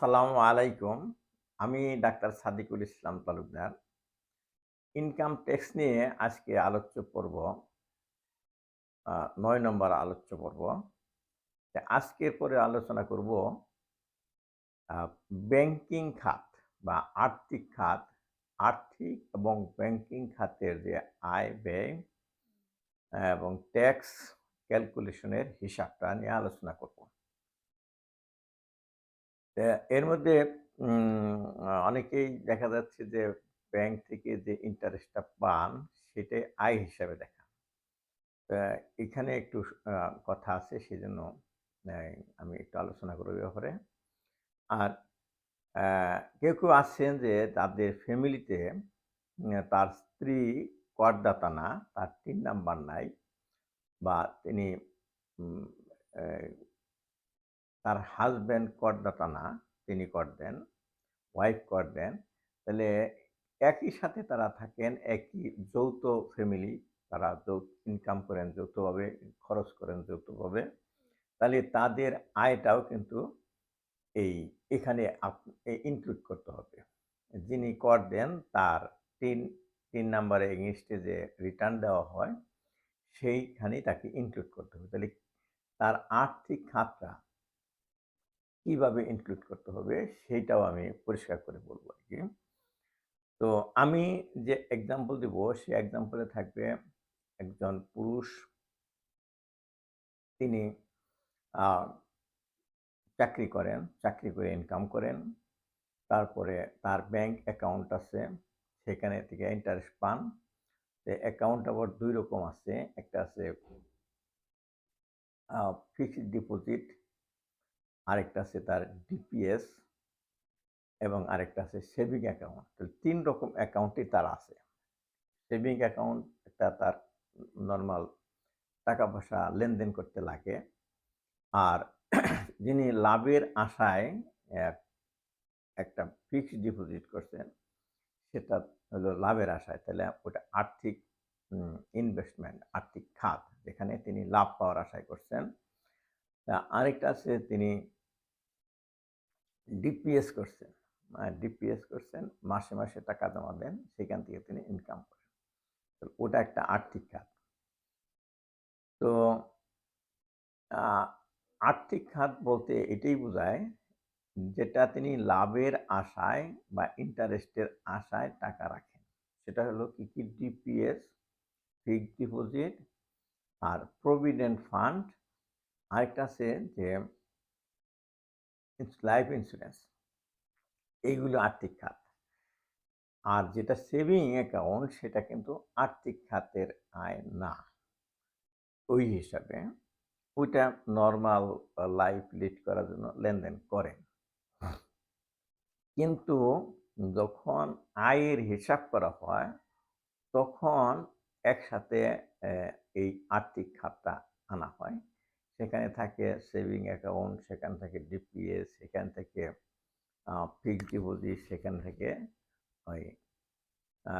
আসসালামু আলাইকুম। আমি doctor Sadekul Islam Talukdar. Income tax নিয়ে আজকে আলোচ্য পর্ব ৯ নম্বর আলোচ্য পর্ব। আজকের পরে আলোচনা করব আ ব্যাংকিং খাত বা আর্থিক খাত, আর্থিক এবং ব্যাংকিং খাতের যে আয়, ব্যয় এবং ট্যাক্স ক্যালকুলেশনের হিসাবটা নিয়ে আলোচনা করব। এর মধ্যে অনেকেই দেখা যাচ্ছে যে ব্যাংক থেকে যে ইন্টারেস্টটা পান সেটাই আয় হিসাবে দেখান। এখানে একটু কথা আছে সেজন্য অ্যা আমি একটু আলোচনা করব এ ব্যাপারে। আর কেউ আছেন যে তাদের ফ্যামিলিতে তার স্ত্রী করদাতা না, তার ৩ নাম্বার নাই বা তিনি উম অ্যা তার হাসব্যান্ড করদাতা না, তিনি কর দেন। ওয়াইফ কর দেন, তাহলে একই সাথে তারা থাকেন, একই যৌথ ফ্যামিলি, তারা ইনকাম করেন যৌথভাবে, খরচ করেন যৌথভাবে। তাহলে তাদের আয়টাও কিন্তু এই এখানে ইনক্লুড করতে হবে। যিনি কর দেন তার ৩ নাম্বারে এগেইনস্টে যে রিটার্ন দেওয়া হয়, সেইখানেই তাকে ইনক্লুড করতে হবে। তাহলে তার আর্থিক খাতটা কিভাবে ইনক্লুড করতে হবে সেইটাও আমি পরিষ্কার করে বলব আরকি। তো আমি যে এক্সাম্পল দিব সে এক্সাম্পলে থাকবে একজন পুরুষ, তিনি আ চাকরি করেন, চাকরি করে ইনকাম করেন। তারপরে তার ব্যাংক অ্যাকাউন্ট আছে, সেখানে থেকে ইন্টারেস্ট পান। অ্যাকাউন্ট আবার ২ রকম আছে। একটা আছে ফিক্সড ডিপোজিট, আরেকটা আছে তার ডিপিএস এবং আরেকটা আছে সেভিং অ্যাকাউন্ট। তো ৩ রকম অ্যাকাউন্টই তার আছে। সেভিং অ্যাকাউন্ট একটা তার নরমাল টাকা-পয়সা লেনদেন করতে লাগে। আর যিনি লাভের আশায় এক একটা ফিক্সড ডিপোজিট করছেন, সেটা হলো লাভের আশায়। তাহলে ওটা আর্থিক ইনভেস্টমেন্ট, আর্থিক খাত, যেখানে তিনি লাভ পাওয়ার আশায় করছেন। আরেকটা আছে তিনি ডিপিএস করছেন। ডিপিএস করছেন, মাসে, মাসে টাকা জমা দেন, সেখান থেকে তিনি ইনকাম করেন। তো ওটা একটা আর্থিক খাত। তো আ আর্থিক খাত বলতে এটাই বোঝায় যেটা তিনি লাভের আশায় বা ইন্টারেস্টের আশায় টাকা রাখেন। সেটা হলো কি ডিপিএস, ফিক্সড ডিপোজিট আর প্রভিডেন্ট ফান্ড। আরেকটা আছে যে লাইফ ইন্সুরেন্স। এইগুলো আর্থিক খাত। আর যেটা সেভিং অ্যাকাউন্ট সেটা কিন্তু আর্থিক খাতের আয় না। ওই হিসাবে ওইটা নরমাল লাইফ লিড করার জন্য লেনদেন করেন। কিন্তু যখন আয়ের হিসাব করা হয়, তখন একসাথে এই আর্থিক খাতটা আনা হয়। সেখানে থাকে সেভিং অ্যাকাউন্ট, সেখান থেকে ডিপিএস, সেখান থেকে ফিক্সড ডিপোজিট, সেখান থেকে ওই আ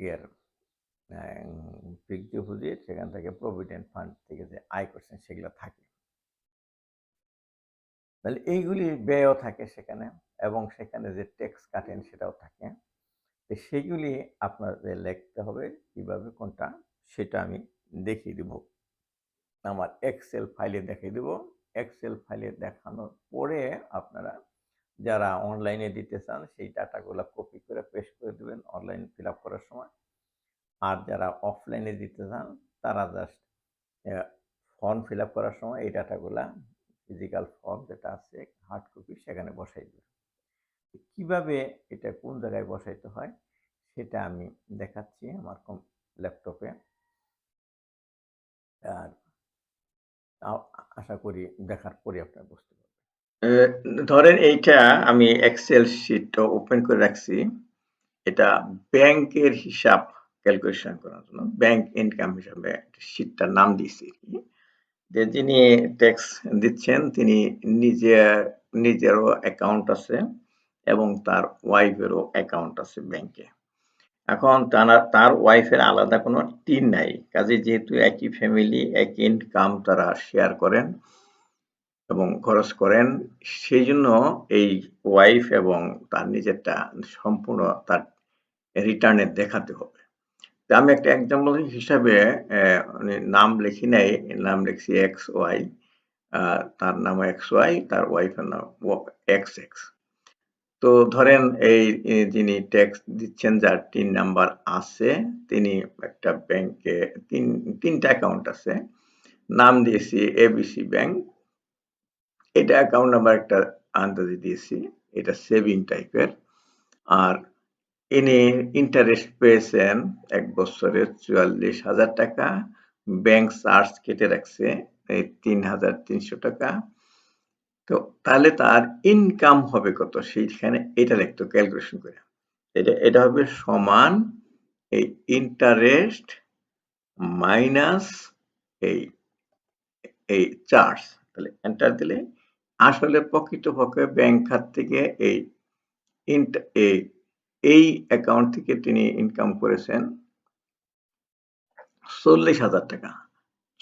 ইয়ের ফিক্সড ডিপোজিট, সেখান থেকে প্রভিডেন্ট ফান্ড থেকে যে আয় করছেন সেগুলো থাকে। তাহলে এইগুলি ব্যয়ও থাকে সেখানে এবং সেখানে যে ট্যাক্স কাটেন সেটাও থাকে। তো সেগুলি আপনাদের লিখতে হবে কিভাবে কোনটা, সেটা আমি দেখিয়ে দিব। আমার এক্সেল ফাইলে দেখিয়ে দিব। এক্সেল ফাইলে দেখানোর পরে আপনারা যারা অনলাইনে দিতে চান সেই ডাটাগুলা কপি করে পেস্ট করে দিবেন অনলাইন ফিল আপ করার সময়। আর যারা অফলাইনে দিতে চান তারা জাস্ট ফর্ম ফিল আপ করার সময় এই ডাটাগুলা ফিজিক্যাল ফর্ম যেটা আছে হার্ড কপি সেখানে বসাই দিবেন। কিভাবে এটা কোন জায়গায় বসাইতে হয় সেটা আমি দেখাচ্ছি আমার ল্যাপটপে। আর আশা করি দেখার পরে আপনারা বুঝতে পারবেন। ধরেন এইটা আমি এক্সেল শিটটা ওপেন করে রাখছি। এটা ব্যাংকের হিসাব ক্যালকুলেশন করার জন্য ব্যাংক ইনকাম হিসাবে শিটটার নাম দিয়েছি। যে যিনি ট্যাক্স দিচ্ছেন তিনি নিজেরও অ্যাকাউন্ট আছে এবং তার ওয়াইফেরও অ্যাকাউন্ট আছে ব্যাংকে। এখন তার ওয়াইফের আলাদা কোনো টিন নাই, কাজে যেহেতু একই ফ্যামিলি একই ইনকাম তারা শেয়ার করেন এবং খরচ করেন, সেই জন্য এই ওয়াইফ এবং তার নিজেরটা সম্পূর্ণ তার রিটার্নে দেখাতে হবে। তো আমি একটা এক্সাম্পল হিসাবে নাম লিখি নাই, নাম লিখছি এক্স ওয়াই, তার নাম এক্স ওয়াই, তার ওয়াইফের নাম এক্স এক্স। তো ধরেন এই যিনি ট্যাক্স দিচ্ছেন, যার টিন নাম্বার আছে, তিনি একটা ব্যাংকে তিনটা অ্যাকাউন্ট আছে, নাম দিয়েছি এবিসি ব্যাংক। এটা অ্যাকাউন্ট নাম্বার একটা আন্দাজে দিয়েছি, এটা সেভিং টাইপের। আর ইনি ইন্টারেস্ট পেয়েছেন ১ বছরে ৪৪,০০০ টাকা, ব্যাংক চার্জ কেটে রাখছে এই ৩,৩০০ টাকা। তো তাহলে তার ইনকাম হবে কত, সেইখানে এটা লিখতো ক্যালকুলেশন করে। এটা হবে সমান এই ইন্টারেস্ট মাইনাস এই এই চার্জ। তাহলে এন্টার দিলে আসলে প্রকৃতপক্ষে ব্যাংক খাত থেকে এই অ্যাকাউন্ট থেকে তিনি ইনকাম করেছেন ৪০,০০০ টাকা,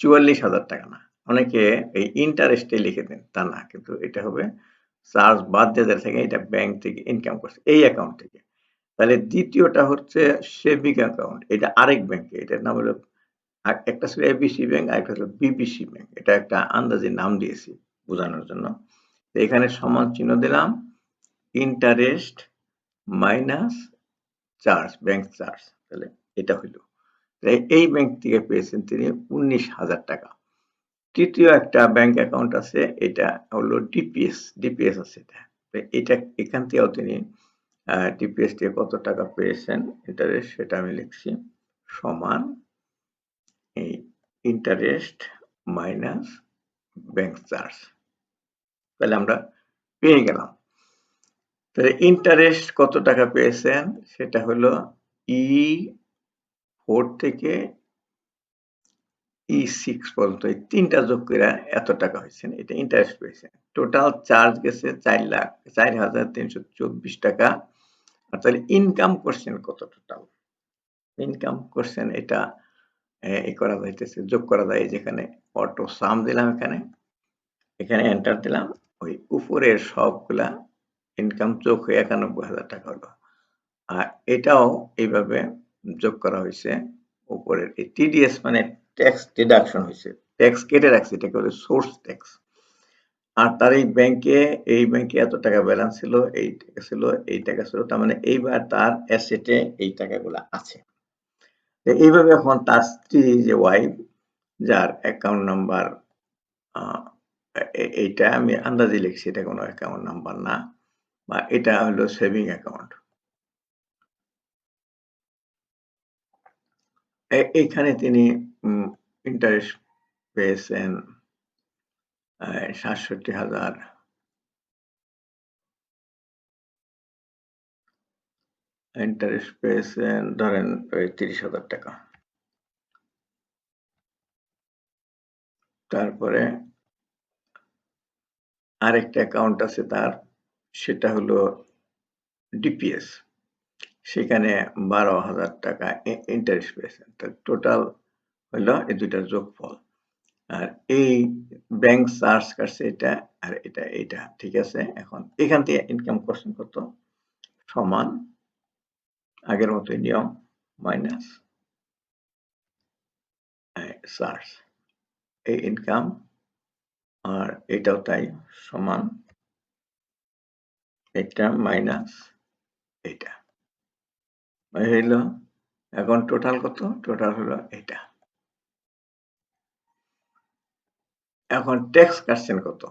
৪৪,০০০ টাকা না। অনেকে এই ইন্টারেস্টে লিখে দেন, তা না, কিন্তু এটা হবে চার্জ বাদ দিয়ে থাকে, এটা ব্যাংক থেকে ইনকাম করছে এই অ্যাকাউন্ট থেকে। তাহলে দ্বিতীয়টা হচ্ছে সেভিং অ্যাকাউন্ট, এটা আরেক ব্যাংকে, এটার নাম হলো একটা ছিল এবিসি ব্যাংক, আরেকটা হলো বিবিসি ব্যাংক। এটা একটা আন্দাজে নাম দিয়েছি বোঝানোর জন্য। তো এখানে সমান চিহ্ন দিলাম, interest minus charge, bank charge. তাহলে এটা হইল, এই ব্যাংক থেকে পেয়েছেন তিনি ১৯,০০০ টাকা। তৃতীয় একটা ব্যাংক অ্যাকাউন্ট আছে, এটা হলো ডিপিএস আছে এটা। এটা এখান থেকেও তিনি ডিপিএস থেকে কত টাকা পেয়েছেন ইন্টারেস্ট, সেটা আমি লিখছি সমান এই ইন্টারেস্ট মাইনাস ব্যাংক চার্জ। তাহলে আমরা পেয়ে গেলাম। তাহলে ইন্টারেস্ট কত টাকা পেয়েছেন, সেটা হলো E4 থেকে E6 পর্যন্ত এই তিনটা যোগ করে এত টাকা হয়েছে, এটা ইন্টারেস্ট পেয়েছেন। টোটাল চার্জ গেছে ৪,৩২৪ টাকা। আর তাহলে ইনকাম করছেন কত টোটাল? ইনকাম করছেন এটা করা যাইতেছে, যোগ করা যায়, যেখানে অটো সাম দিলাম, এখানে এন্টার দিলাম, ওই উপরের সবগুলা ইনকাম যোগ হয়ে ৯১,০০০ টাকা হলো। আর এটাও এইভাবে যোগ করা হয়েছে উপরের এই টিডিএস, মানে ট্যাক্স ডিডাকশন হয়েছে, ট্যাক্স কেটে রাখছে, এটাকে বলে সোর্স ট্যাক্স। আর তার এই ব্যাংকে এত টাকা ব্যালেন্স ছিল, এই টাকা ছিল, তার মানে এইবার তার অ্যাসেটে এই টাকাগুলো আছে। এইভাবে এখন তার স্ত্রী যে ওয়াইফ, যার অ্যাকাউন্ট নাম্বার এইটা আমি আন্দাজে লিখছি, এটা কোনো অ্যাকাউন্ট নাম্বার না, বা এটা হলো সেভিং অ্যাকাউন্ট। এইখানে তিনি ইন্টারেস্ট পেয়েছেন ৬৭,০০০, ইন্টারেস্ট পেয়েছেন ধরেন ওই ৩০,০০০ টাকা। তারপরে আরেকটা অ্যাকাউন্ট আছে তার, সেটা হলো ডিপিএস, সেখানে ১২,০০০ টাকা ইন্টারেস্ট পেয়েছেন। টোটাল হলো এই দুইটার যোগফল। আর এই ব্যাংক চার্জ কাটছে এটা, আর এটা ঠিক আছে। এখন এখান থেকে ইনকাম করছেন কত, সমান আগের মতোই নিয়ম, মাইনাস চার্জ, এই ইনকাম, আর এটাও তাই, সমান এটা মাইনাস এটা হইল। এখন টোটাল কত, টোটাল হলো এটা। এখন ট্যাক্স কাটছেন কত,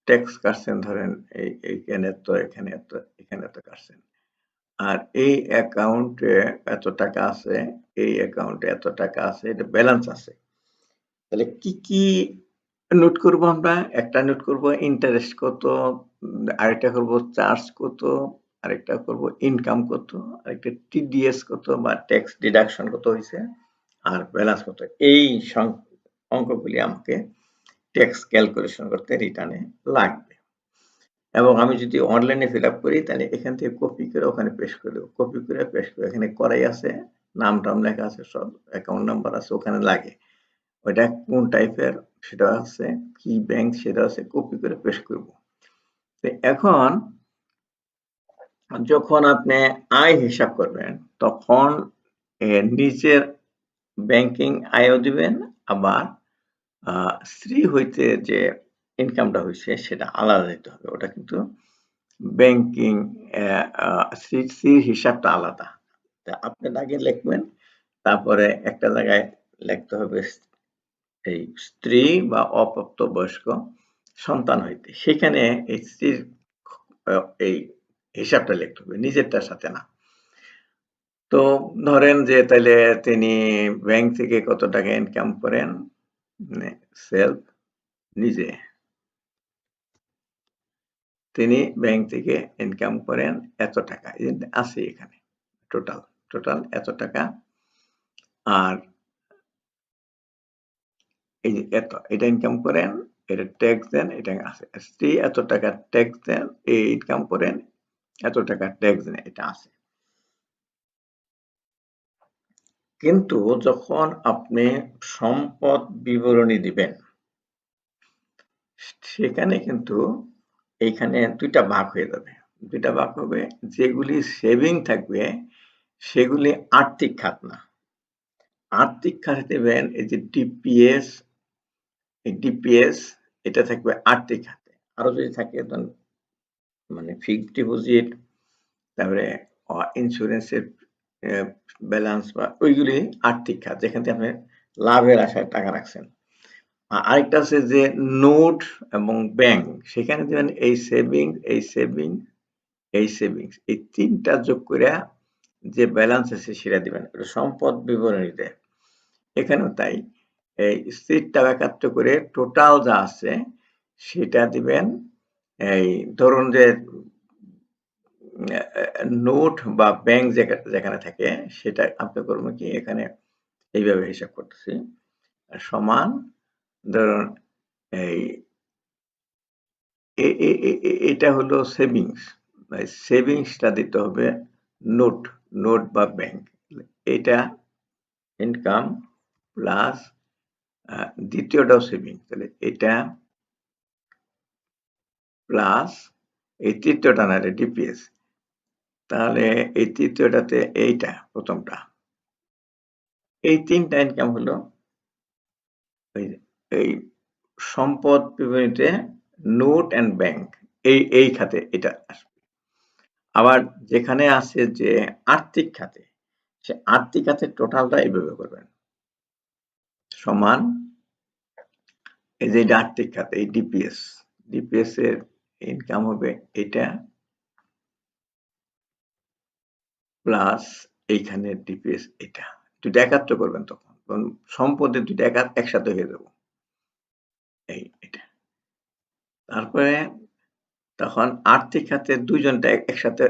ট্যাক্স কাটছেন ধরেন এইখানে তো, এখানে তো কাটছেন। আর এই অ্যাকাউন্টে এত টাকা আছে, এই অ্যাকাউন্টে এত টাকা আছে, এটা ব্যালেন্স আছে। তাহলে কি নোট করব আমরা? একটা নোট করব ইন্টারেস্ট কত, আরেকটা করব চার্জ কত, আরেকটা করব ইনকাম কত, আরেকটা টিডিএস কত বা ট্যাক্স ডিডাকশন কত হয়েছে, আর ব্যালেন্স কত। এই অঙ্কগুলি আমাকে ট্যাক্স ক্যালকুলেশন করতে রিটার্নে লাগবে। এবং আমি যদি অনলাইনে ফিল আপ করি, তাহলে এখান থেকে কপি করে ওখানে পেস্ট করে দেবো, কপি করে পেস্ট করে, এখানে করাই আছে, নাম টাম লেখা আছে, সব অ্যাকাউন্ট নাম্বার আছে, ওখানে লাগে। ওইটা কোন টাইপের সেটা আছে, কি ব্যাংক সেটা আছে, কপি করে পেস্ট করব। তো এখন যখন আপনি আয় হিসাব করবেন তখন নিজের ব্যাংকিং আয়ও দিবেন, আবার স্ত্রী হইতে যে ইনকামটা হয়েছে সেটা আলাদা দিতে হবে। ওটা কিন্তু ব্যাংকিং স্ত্রীর হিসাবটা আলাদা। তা আপনি আগে লিখবেন, তারপরে একটা জায়গায় লিখতে হবে এই স্ত্রী বা অপ্রাপ্তবয়স্ক সন্তান হইতে, সেখানে এই স্ত্রীর এই হিসাবটা লিখতে হবে, নিজেরটার সাথে না। তো ধরেন যে তাইলে তিনি ব্যাংক থেকে কত টাকা ইনকাম করেন, সেলফ নিজে, তিনি ব্যাংক থেকে ইনকাম করেন এত টাকা, আছে এখানে টোটাল টোটাল এত টাকা। আর এই যে এত, এটা ইনকাম করেন, এটা ট্যাক্স দেন, এটা আছে। স্ত্রী এত টাকা ট্যাক্স দেন, এই ইনকাম করেন এত টাকা ট্যাক্স দেন, এটা আছে। কিন্তু যখন আপনি সম্পদ বিবরণী দিবেন, সেখানে কিন্তু এইখানে দুইটা ভাগ হয়ে যাবে। দুইটা ভাগ হবে, যেগুলি সেভিং থাকবে সেগুলি আর্থিক খাত না। আর্থিক খাতে দেবেন এই যে ডিপিএস, এই ডিপিএস এটা থাকবে আর্থিক খাতে। আরো যদি থাকে ধরুন মানে ফিক্সড ডিপোজিট, তারপরে ইন্স্যুরেন্সের ব্যালেন্স বা ওইগুলি আর্থিক খাত, যেখান থেকে আপনি লাভের আশায় টাকা রাখছেন। আরেকটা আছে যে নোট এবং ব্যাংক, সেখানে দেবেন এই সেভিংস, এই সেভিংস, এই সেভিংস, এই তিনটা যোগ করে যে ব্যালেন্স আছে সেটা দিবেন, সম্পদ বিবরণীতে। এখানেও তাই, এই স্থির টাকা কাট্য করে টোটাল যা আছে সেটা দিবেন। এই ধরুন যে নোট বা ব্যাংক যেখানে থাকে সেটা আপনি করবেন কি, এখানে এইভাবে হিসাব করতেছি, সমান ধরুন এই এটা হলো সেভিংস, সেভিংসটা দিতে হবে নোট, নোট বা ব্যাংক। এটা ইনকাম প্লাস দ্বিতীয়টাও সেভিং, তাহলে এটা প্লাস এই তৃতীয়টা না, ডিপিএস, তাহলে এই তৃতীয়টাতে এইটা প্রথমটা, এই তিনটা ইনকাম হলো এই সম্পদ বিবরণীতে নোট অ্যান্ড ব্যাংক, এই খাতে এটা আসবে। আবার যেখানে আছে যে আর্থিক খাতে, সে আর্থিক খাতে টোটালটা এইভাবে করবেন, সমান এই যে আর্থিক খাতে এই ডিপিএস, ডিপিএস এর ইনকাম হবে এটা প্লাস এইখানে ডিপিএস, এটা দুইটা একাত্র করবেন, তখন সম্পদের দুইটা একসাথে হয়ে যাব, এই এটা। তারপরে তখন আর্থিক খাতে দুইজনটা একসাথে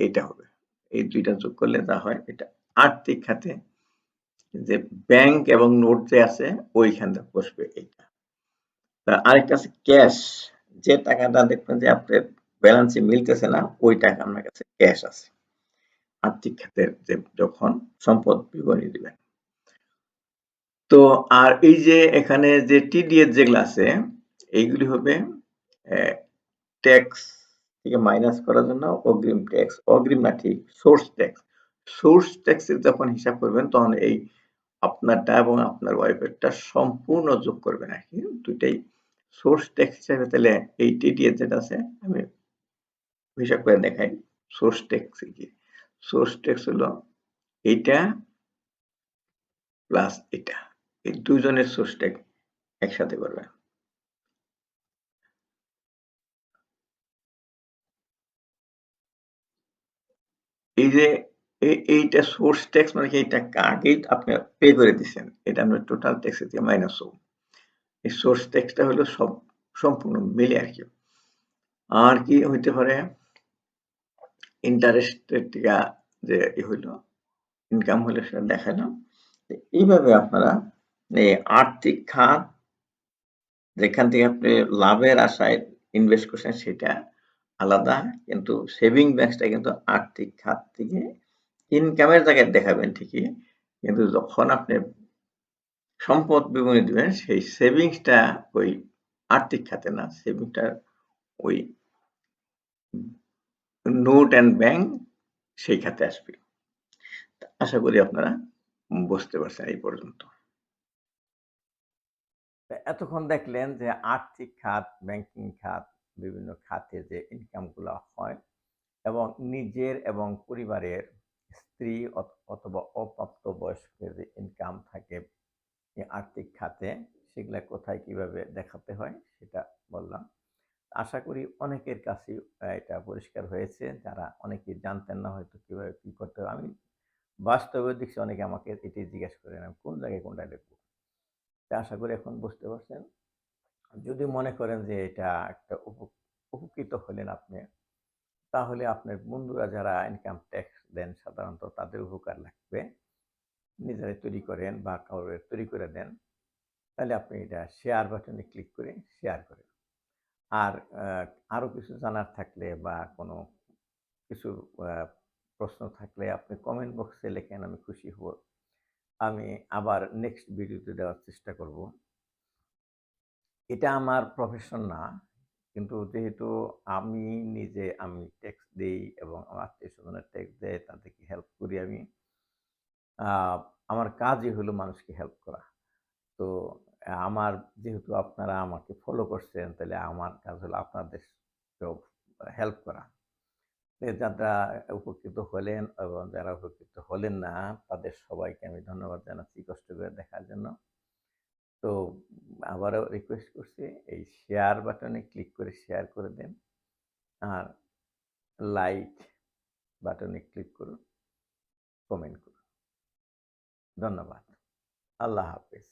এইটা হবে, এই দুইটা যোগ করলে যা হয় এটা আর্থিক খাতে যে ব্যাংক এবং নোট যে আছে ওইখানে বসবে এইটা। আরেকটা আছে ক্যাশ, যে টাকাটা দেখবেন যে আপনার ব্যালেন্সে মিলতেছে না, ওই টাকা আপনার কাছে ক্যাশ আছে। আর্থিক খাতের যে যখন সম্পদ বিবরণী দিবেন, তো আর এই যে এখানে যে টিডিএস যেগুলো আছে এইগুলি হবে ট্যাক্স থেকে মাইনাস করার জন্য অগ্রিম ট্যাক্স, অগ্রিম না ঠিক সোর্স ট্যাক্স। সোর্স ট্যাক্সের যখন হিসাব করবেন তখন এই আপনারটা এবং আপনার ওয়াইফেরটা সম্পূর্ণ যোগ করবেন আর কি, দুইটাই সোর্স ট্যাক্স হিসাবে। তাহলে এই টিডিএস যেটা আছে আমি হিসাব করে দেখাই, সোর্স ট্যাক্স কি, সোর্স ট্যাক্স হলো এইটা প্লাস এটা, এই দুইজনের সোর্স ট্যাক্স একসাথে করবেন। এই যে এইটা সোর্স ট্যাক্স মানে কি, এইটা আগেই আপনি পে করে দিচ্ছেন, এটা আমরা টোটাল ট্যাক্স থেকে মাইনাস হবো। এই সোর্স ট্যাক্সটা হলো সব সম্পূর্ণ মিলে আর কি। আর কি হইতে পারে, ইন্টারেস্টের টিকা যে হইলো ইনকাম হইলো সেটা দেখালাম। এইভাবে আপনারা এই আর্থিক খাত যেখান থেকে আপনি লাভের আশায় ইনভেস্ট করছেন সেটা আলাদা, কিন্তু সেভিং ব্যাংকটা কিন্তু আর্থিক খাত থেকে ইনকামের জায়গায় দেখাবেন ঠিকই, কিন্তু যখন আপনি সম্পদ বিবরণী দিবেন, সেই সেভিংসটা ওই আর্থিক খাতে না, সেভিংসটা ওই নোট অ্যান্ড ব্যাংক সেই খাতে আসবে। আশা করি আপনারা বুঝতে পারছেন এই পর্যন্ত। এতক্ষণ দেখলেন যে আর্থিক খাত, ব্যাংকিং খাত, বিভিন্ন খাতে যে ইনকামগুলা হয় এবং নিজের এবং পরিবারের স্ত্রী অথবা অপ্রাপ্তবয়স্কের যে ইনকাম থাকে এই আর্থিক খাতে, সেগুলা কোথায় কিভাবে দেখাতে হয় সেটা বললাম। আশা করি অনেকের কাছেই এটা পরিষ্কার হয়েছে। যারা অনেকেই জানতেন না হয়তো কিভাবে কি করতে হবে। আমি বাস্তবেও দেখছি অনেকে আমাকে এটাই জিজ্ঞেস করেন, আমি কোন জায়গায় কোনটা লিখব? তা আশা করি এখন বুঝতে পারছেন। যদি মনে করেন যে এটা একটা উপকৃত হলেন আপনি, তাহলে আপনার বন্ধুরা যারা ইনকাম ট্যাক্স দেন সাধারণত তাদের উপকার লাগবে। নিজেরাই তৈরি করেন বা কাউকে তৈরি করে দেন। তাহলে আপনি এটা শেয়ার বাটনে ক্লিক করে শেয়ার করেন। আর আরো কিছু জানার থাকলে বা কোনো কিছু আ প্রশ্ন থাকলে আপনি কমেন্ট বক্সে লেখেন, আমি খুশি হব। আমি আবার নেক্সট ভিডিওতে দেওয়ার চেষ্টা করব। এটা আমার প্রফেশন না। কিন্তু যেহেতু আমি নিজে ট্যাক্স দেই এবং আমার আত্মীয়স্বজনের ট্যাক্স দেয়, তাদেরকে হেল্প করি আমি। আ আমার কাজই হলো মানুষকে হেল্প করা। তো আমার যেহেতু আপনারা আমাকে ফলো করছেন, তাহলে আমার কাজ হলো আপনাদেরকেও হেল্প করা। যারা উপকৃত হলেন এবং যারা উপকৃত হলেন না, তাদের সবাইকে আমি ধন্যবাদ জানাচ্ছি কষ্ট করে দেখার জন্য। তো আবারও রিকোয়েস্ট করছি এই শেয়ার বাটনে ক্লিক করে শেয়ার করে দেন। আর লাইক বাটনে ক্লিক করুন, কমেন্ট করুন। ধন্যবাদ। আল্লাহ হাফেজ।